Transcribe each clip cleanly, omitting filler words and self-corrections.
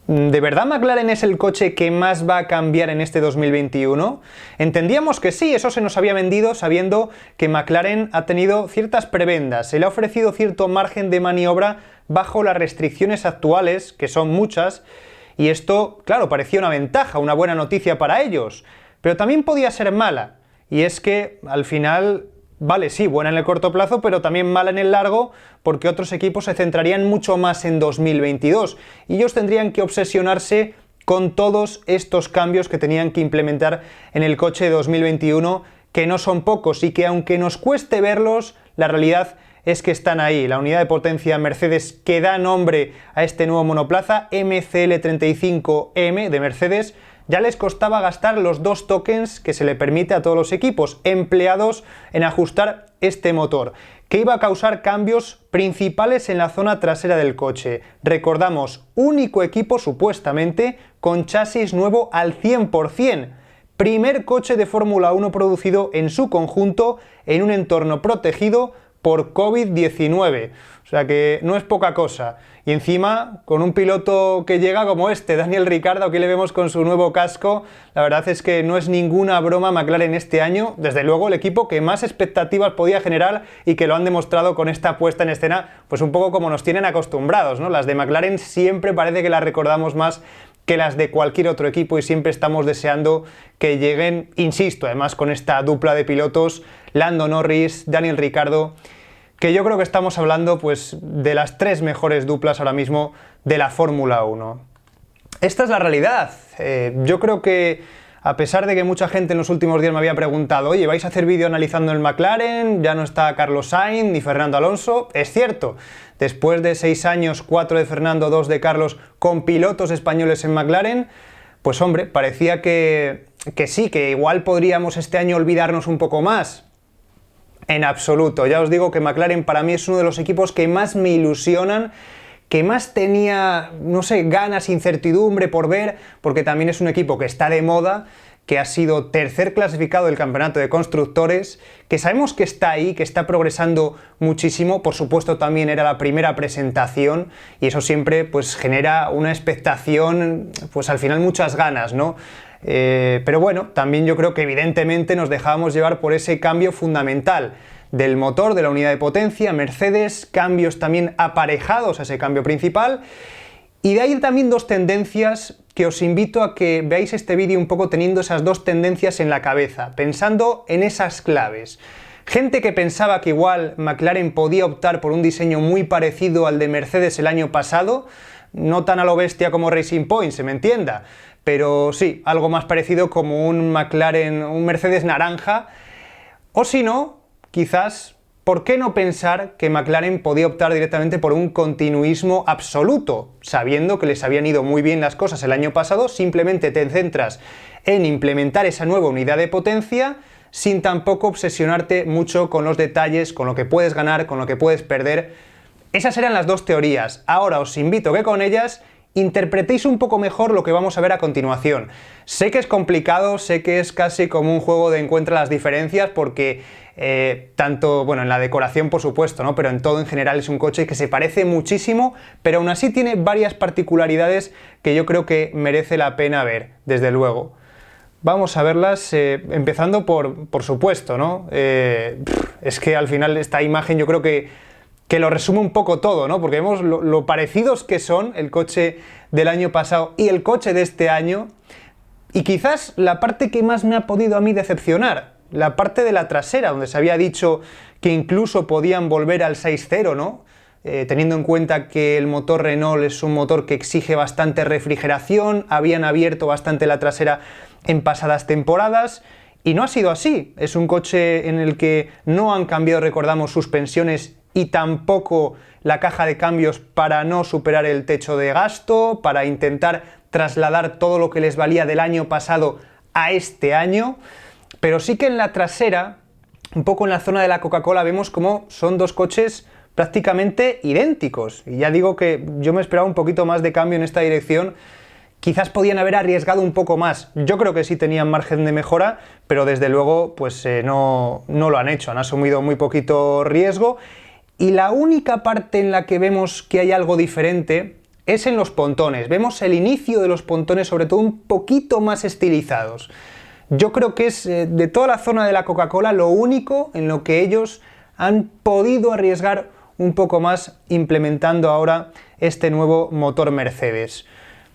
¿De verdad McLaren es el coche que más va a cambiar en este 2021? Entendíamos que sí, eso se nos había vendido sabiendo que McLaren ha tenido ciertas prebendas, se le ha ofrecido cierto margen de maniobra bajo las restricciones actuales, que son muchas, y esto, claro, parecía una ventaja, una buena noticia para ellos, pero también podía ser mala, y es que al final... Vale, sí, buena en el corto plazo, pero también mala en el largo, porque otros equipos se centrarían mucho más en 2022 y ellos tendrían que obsesionarse con todos estos cambios que tenían que implementar en el coche de 2021, que no son pocos y que aunque nos cueste verlos, la realidad es que están ahí. La unidad de potencia Mercedes que da nombre a este nuevo monoplaza, MCL35M de Mercedes, ya les costaba gastar los 2 tokens que se le permite a todos los equipos empleados en ajustar este motor, que iba a causar cambios principales en la zona trasera del coche. Recordamos, único equipo supuestamente con chasis nuevo al 100%. Primer coche de Fórmula 1 producido en su conjunto en un entorno protegido por COVID-19. O sea que no es poca cosa. Y encima, con un piloto que llega como este, Daniel Ricciardo, aquí le vemos con su nuevo casco, la verdad es que no es ninguna broma McLaren este año, desde luego el equipo que más expectativas podía generar y que lo han demostrado con esta puesta en escena, pues un poco como nos tienen acostumbrados, ¿no? Las de McLaren siempre parece que las recordamos más que las de cualquier otro equipo y siempre estamos deseando que lleguen, insisto, además con esta dupla de pilotos, Lando Norris, Daniel Ricciardo, que yo creo que estamos hablando pues de las 3 mejores duplas ahora mismo de la Fórmula 1. Esta es la realidad. Yo creo que a pesar de que mucha gente en los últimos días me había preguntado, oye, ¿vais a hacer vídeo analizando el McLaren? Ya no está Carlos Sainz ni Fernando Alonso. Es cierto, después de 6 años, 4 de Fernando, 2 de Carlos, con pilotos españoles en McLaren, pues hombre, parecía que sí, que igual podríamos este año olvidarnos un poco más. En absoluto, ya os digo que McLaren para mí es uno de los equipos que más me ilusionan, que más tenía, no sé, ganas, incertidumbre por ver, porque también es un equipo que está de moda, que ha sido tercer clasificado del campeonato de constructores, que sabemos que está ahí, que está progresando muchísimo, por supuesto también era la primera presentación y eso siempre pues genera una expectación, pues al final muchas ganas, ¿no? Pero bueno, también yo creo que evidentemente nos dejábamos llevar por ese cambio fundamental del motor, de la unidad de potencia, Mercedes, cambios también aparejados a ese cambio principal, y de ahí también 2 tendencias que os invito a que veáis este vídeo un poco teniendo esas 2 tendencias en la cabeza, pensando en esas claves. Gente que pensaba que igual McLaren podía optar por un diseño muy parecido al de Mercedes el año pasado, no tan a lo bestia como Racing Point, se me entienda, pero sí, algo más parecido como un McLaren, un Mercedes naranja, o si no, quizás, ¿por qué no pensar que McLaren podía optar directamente por un continuismo absoluto? Sabiendo que les habían ido muy bien las cosas el año pasado, simplemente te centras en implementar esa nueva unidad de potencia sin tampoco obsesionarte mucho con los detalles, con lo que puedes ganar, con lo que puedes perder. Esas eran las 2 teorías. Ahora os invito a que con ellas interpretéis un poco mejor lo que vamos a ver a continuación. Sé que es complicado, sé que es casi como un juego de encuentra las diferencias porque tanto, bueno, en la decoración por supuesto, ¿no? Pero en todo en general es un coche que se parece muchísimo, pero aún así tiene varias particularidades que yo creo que merece la pena ver, desde luego. Vamos a verlas, empezando por supuesto, ¿no? Es que al final esta imagen yo creo que lo resume un poco todo, ¿no? Porque vemos lo parecidos que son el coche del año pasado y el coche de este año, y quizás la parte que más me ha podido a mí decepcionar, la parte de la trasera, donde se había dicho que incluso podían volver al 6.0, ¿no? Teniendo en cuenta que el motor Renault es un motor que exige bastante refrigeración, habían abierto bastante la trasera en pasadas temporadas, y no ha sido así. Es un coche en el que no han cambiado, recordamos, suspensiones y tampoco la caja de cambios para no superar el techo de gasto, para intentar trasladar todo lo que les valía del año pasado a este año, pero sí que en la trasera, un poco en la zona de la Coca-Cola, vemos como son 2 coches prácticamente idénticos, y ya digo que yo me esperaba un poquito más de cambio en esta dirección. Quizás podían haber arriesgado un poco más, yo creo que sí tenían margen de mejora, pero desde luego pues no lo han hecho, han asumido muy poquito riesgo. Y la única parte en la que vemos que hay algo diferente es en los pontones. Vemos el inicio de los pontones, sobre todo un poquito más estilizados. Yo creo que es de toda la zona de la Coca-Cola lo único en lo que ellos han podido arriesgar un poco más implementando ahora este nuevo motor Mercedes.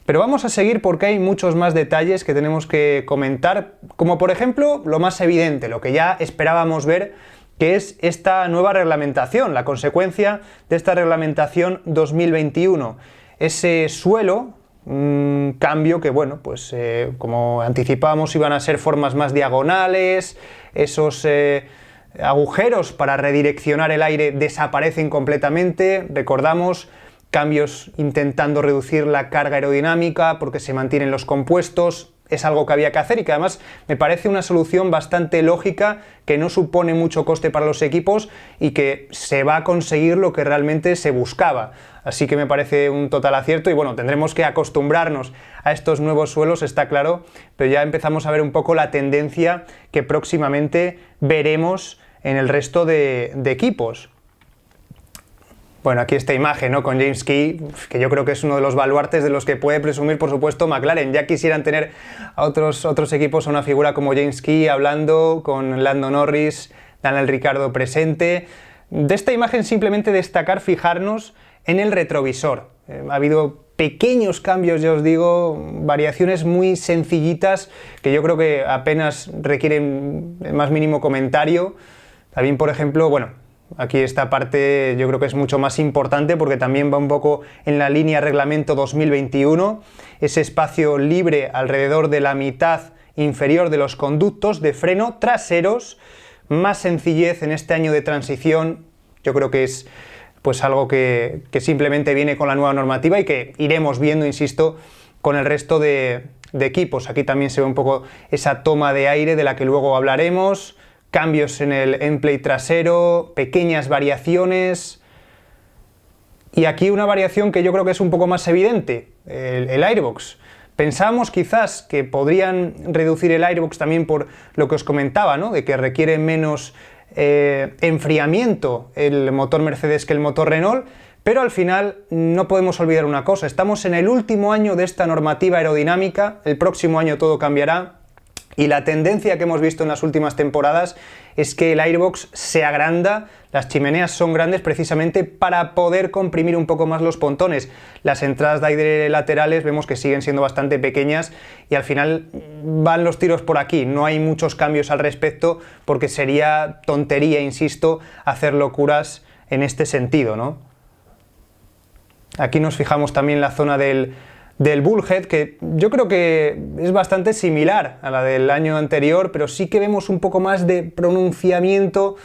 Pero vamos a seguir porque hay muchos más detalles que tenemos que comentar, como por ejemplo lo más evidente, lo que ya esperábamos ver, que es esta nueva reglamentación, la consecuencia de esta reglamentación 2021. Ese suelo, un cambio que, bueno, pues como anticipábamos iban a ser formas más diagonales, esos agujeros para redireccionar el aire desaparecen completamente, recordamos, cambios intentando reducir la carga aerodinámica porque se mantienen los compuestos, es algo que había que hacer y que además me parece una solución bastante lógica, que no supone mucho coste para los equipos y que se va a conseguir lo que realmente se buscaba. Así que me parece un total acierto y bueno, tendremos que acostumbrarnos a estos nuevos suelos, está claro, pero ya empezamos a ver un poco la tendencia que próximamente veremos en el resto de equipos. Bueno, aquí esta imagen, ¿no?, con James Key, que yo creo que es uno de los baluartes de los que puede presumir, por supuesto, McLaren. Ya quisieran tener a otros equipos a una figura como James Key hablando, con Lando Norris, Daniel Ricciardo presente. De esta imagen simplemente destacar, fijarnos en el retrovisor. Ha habido pequeños cambios, ya os digo, variaciones muy sencillitas que yo creo que apenas requieren el más mínimo comentario. También, por ejemplo, bueno, aquí esta parte yo creo que es mucho más importante porque también va un poco en la línea reglamento 2021, ese espacio libre alrededor de la mitad inferior de los conductos de freno traseros, más sencillez en este año de transición, yo creo que es pues algo que simplemente viene con la nueva normativa y que iremos viendo, insisto, con el resto de equipos. Aquí también se ve un poco esa toma de aire de la que luego hablaremos, cambios en el endplate trasero, pequeñas variaciones. Y aquí una variación que yo creo que es un poco más evidente, el airbox. Pensábamos quizás que podrían reducir el airbox también por lo que os comentaba, ¿no?, de que requiere menos enfriamiento el motor Mercedes que el motor Renault, pero al final no podemos olvidar una cosa, estamos en el último año de esta normativa aerodinámica, el próximo año todo cambiará. Y la tendencia que hemos visto en las últimas temporadas es que el airbox se agranda, las chimeneas son grandes precisamente para poder comprimir un poco más los pontones. Las entradas de aire laterales vemos que siguen siendo bastante pequeñas y al final van los tiros por aquí. No hay muchos cambios al respecto porque sería tontería, insisto, hacer locuras en este sentido, ¿no? Aquí nos fijamos también en la zona del bullhead, que yo creo que es bastante similar a la del año anterior, pero sí que vemos un poco más de pronunciamiento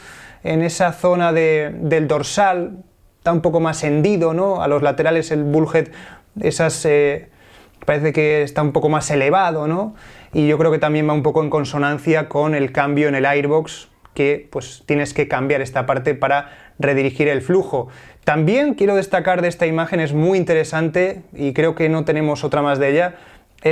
en esa zona del dorsal, está un poco más hendido, ¿no? A los laterales el bullhead, parece que está un poco más elevado, ¿no? Y yo creo que también va un poco en consonancia con el cambio en el airbox, que pues tienes que cambiar esta parte para redirigir el flujo. También quiero destacar de esta imagen, es muy interesante y creo que no tenemos otra más de ella,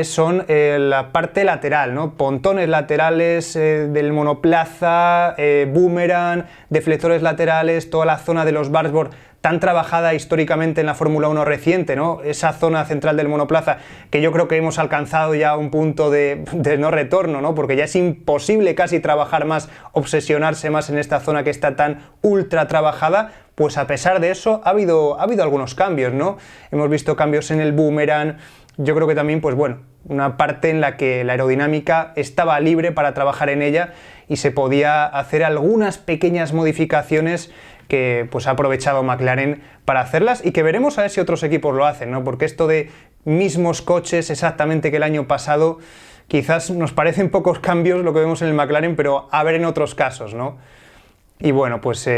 son la parte lateral, ¿no? Pontones laterales del monoplaza, boomerang, deflectores laterales, toda la zona de los barboard tan trabajada históricamente en la Fórmula 1 reciente, ¿no? Esa zona central del monoplaza que yo creo que hemos alcanzado ya un punto de no retorno, ¿no? Porque ya es imposible casi trabajar más, obsesionarse más en esta zona que está tan ultra trabajada. Pues a pesar de eso ha habido algunos cambios, ¿no? Hemos visto cambios en el boomerang, yo creo que también, pues bueno, una parte en la que la aerodinámica estaba libre para trabajar en ella y se podía hacer algunas pequeñas modificaciones que pues ha aprovechado McLaren para hacerlas y que veremos a ver si otros equipos lo hacen, ¿no? Porque esto de mismos coches exactamente que el año pasado, quizás nos parecen pocos cambios lo que vemos en el McLaren, pero a ver en otros casos, ¿no? Y bueno, pues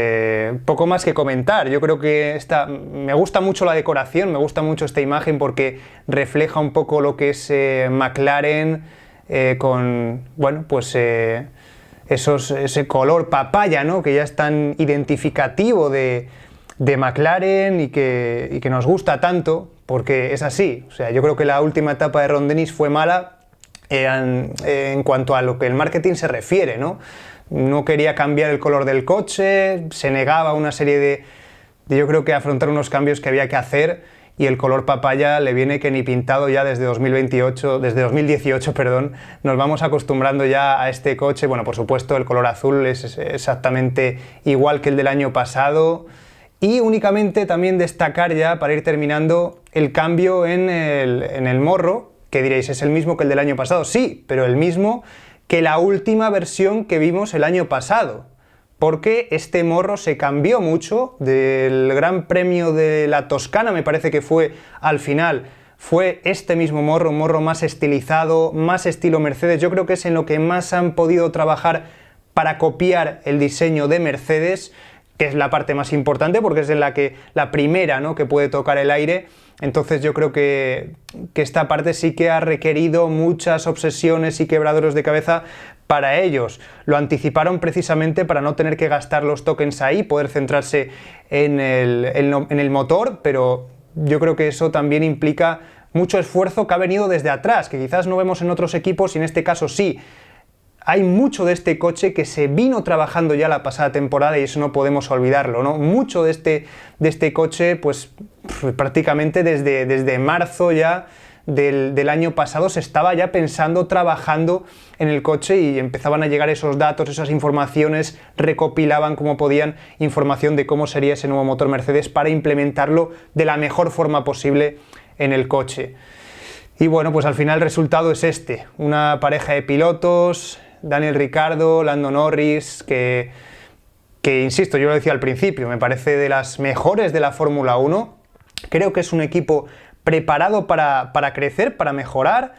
poco más que comentar. Yo creo que me gusta mucho la decoración, me gusta mucho esta imagen porque refleja un poco lo que es McLaren con, bueno, pues ese color papaya, ¿no?, que ya es tan identificativo de McLaren y que nos gusta tanto, porque es así. O sea, yo creo que la última etapa de Ron Dennis fue mala en cuanto a lo que el marketing se refiere, ¿no? No quería cambiar el color del coche, se negaba a una serie de yo creo que afrontar unos cambios que había que hacer y el color papaya le viene que ni pintado ya desde 2018, perdón, nos vamos acostumbrando ya a este coche. Bueno, por supuesto el color azul es exactamente igual que el del año pasado. Y únicamente también destacar ya, para ir terminando, el cambio en el morro, que diréis, ¿es el mismo que el del año pasado? Sí, pero el mismo que la última versión que vimos el año pasado, porque este morro se cambió mucho del Gran Premio de la Toscana, me parece que fue al final, fue este mismo morro, un morro más estilizado, más estilo Mercedes. Yo creo que es en lo que más han podido trabajar para copiar el diseño de Mercedes, que es la parte más importante porque es en la primera, ¿no?, que puede tocar el aire. Entonces yo creo que esta parte sí que ha requerido muchas obsesiones y quebraderos de cabeza para ellos. Lo anticiparon precisamente para no tener que gastar los tokens ahí, poder centrarse en el motor, pero yo creo que eso también implica mucho esfuerzo que ha venido desde atrás, que quizás no vemos en otros equipos y en este caso sí. Hay mucho de este coche que se vino trabajando ya la pasada temporada y eso no podemos olvidarlo, ¿no? Mucho de este coche, pues prácticamente desde marzo ya del año pasado se estaba ya pensando, trabajando en el coche y empezaban a llegar esos datos, esas informaciones, recopilaban como podían información de cómo sería ese nuevo motor Mercedes para implementarlo de la mejor forma posible en el coche. Y bueno, pues al final el resultado es este, una pareja de pilotos, Daniel Ricciardo, Lando Norris, que insisto, yo lo decía al principio, me parece de las mejores de la Fórmula 1. Creo que es un equipo preparado para crecer, para mejorar.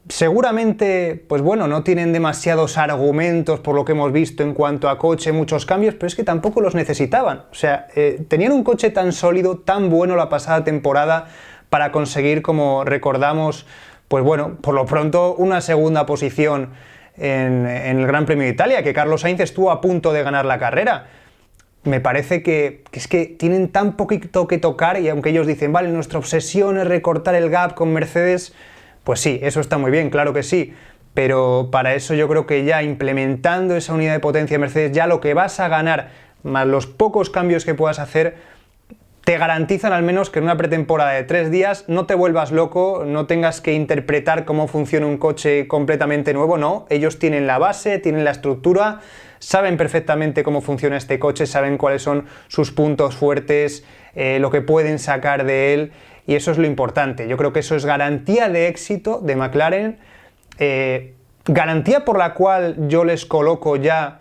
Seguramente, pues bueno, no tienen demasiados argumentos por lo que hemos visto en cuanto a coche, muchos cambios, pero es que tampoco los necesitaban. O sea, tenían un coche tan sólido, tan bueno la pasada temporada para conseguir, como recordamos, pues bueno, por lo pronto una segunda posición en el Gran Premio de Italia, que Carlos Sainz estuvo a punto de ganar la carrera. Me parece que es que tienen tan poquito que tocar y aunque ellos dicen, vale, nuestra obsesión es recortar el gap con Mercedes, pues sí, eso está muy bien, claro que sí, pero para eso yo creo que ya implementando esa unidad de potencia de Mercedes, ya lo que vas a ganar, más los pocos cambios que puedas hacer, te garantizan al menos que en una pretemporada de 3 días no te vuelvas loco, no tengas que interpretar cómo funciona un coche completamente nuevo, no, ellos tienen la base, tienen la estructura, saben perfectamente cómo funciona este coche, saben cuáles son sus puntos fuertes, lo que pueden sacar de él, y eso es lo importante. Yo creo que eso es garantía de éxito de McLaren, garantía por la cual yo les coloco ya,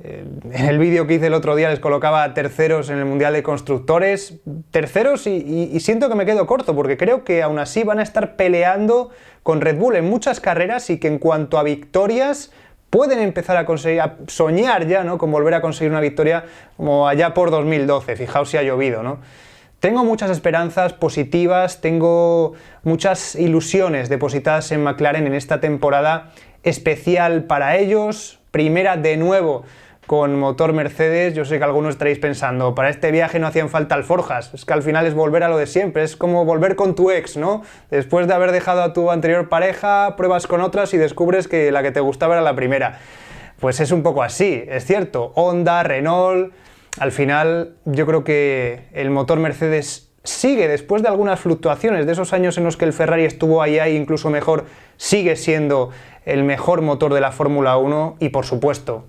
en el vídeo que hice el otro día les colocaba terceros en el Mundial de Constructores, terceros y siento que me quedo corto porque creo que aún así van a estar peleando con Red Bull en muchas carreras y que en cuanto a victorias pueden empezar a conseguir, a soñar ya, ¿no?, con volver a conseguir una victoria como allá por 2012, fijaos si ha llovido, ¿no? Tengo muchas esperanzas positivas, tengo muchas ilusiones depositadas en McLaren en esta temporada especial para ellos, primera de nuevo con motor Mercedes. Yo sé que algunos estaréis pensando, para este viaje no hacían falta alforjas, es que al final es volver a lo de siempre, es como volver con tu ex, ¿no? Después de haber dejado a tu anterior pareja, pruebas con otras y descubres que la que te gustaba era la primera. Pues es un poco así, es cierto, Honda, Renault, al final yo creo que el motor Mercedes sigue, después de algunas fluctuaciones, de esos años en los que el Ferrari estuvo ahí incluso mejor, sigue siendo el mejor motor de la Fórmula 1 y por supuesto,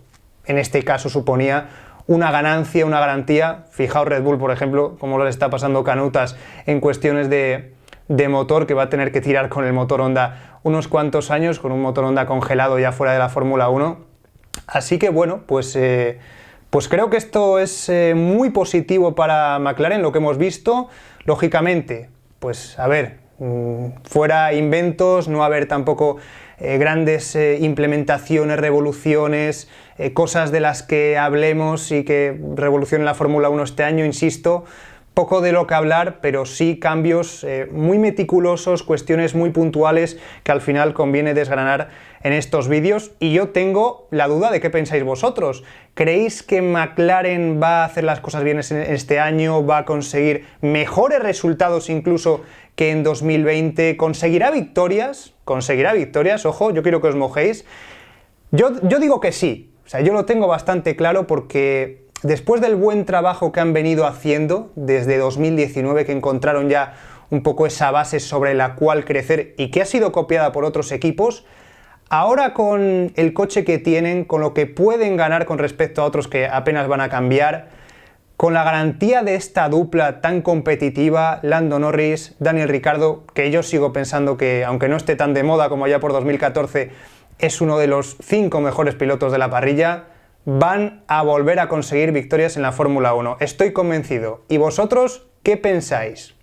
en este caso suponía una ganancia, una garantía. Fijaos Red Bull, por ejemplo, cómo le está pasando canutas en cuestiones de motor, que va a tener que tirar con el motor Honda unos cuantos años, con un motor Honda congelado ya fuera de la Fórmula 1. Así que bueno, pues creo que esto es muy positivo para McLaren, lo que hemos visto. Lógicamente, pues a ver, fuera inventos, no haber tampoco grandes implementaciones, revoluciones, cosas de las que hablemos y que revolucionen la Fórmula 1 este año, insisto, poco de lo que hablar, pero sí cambios muy meticulosos, cuestiones muy puntuales que al final conviene desgranar en estos vídeos. Y yo tengo la duda de qué pensáis vosotros. ¿Creéis que McLaren va a hacer las cosas bien este año? ¿Va a conseguir mejores resultados incluso que en 2020? ¿Conseguirá victorias? ¿Conseguirá victorias? Ojo, yo quiero que os mojéis. Yo digo que sí. O sea, yo lo tengo bastante claro porque después del buen trabajo que han venido haciendo desde 2019, que encontraron ya un poco esa base sobre la cual crecer y que ha sido copiada por otros equipos, ahora con el coche que tienen, con lo que pueden ganar con respecto a otros que apenas van a cambiar, con la garantía de esta dupla tan competitiva, Lando Norris, Daniel Ricciardo, que yo sigo pensando que, aunque no esté tan de moda como ya por 2014, es uno de los 5 mejores pilotos de la parrilla, van a volver a conseguir victorias en la Fórmula 1. Estoy convencido. ¿Y vosotros qué pensáis?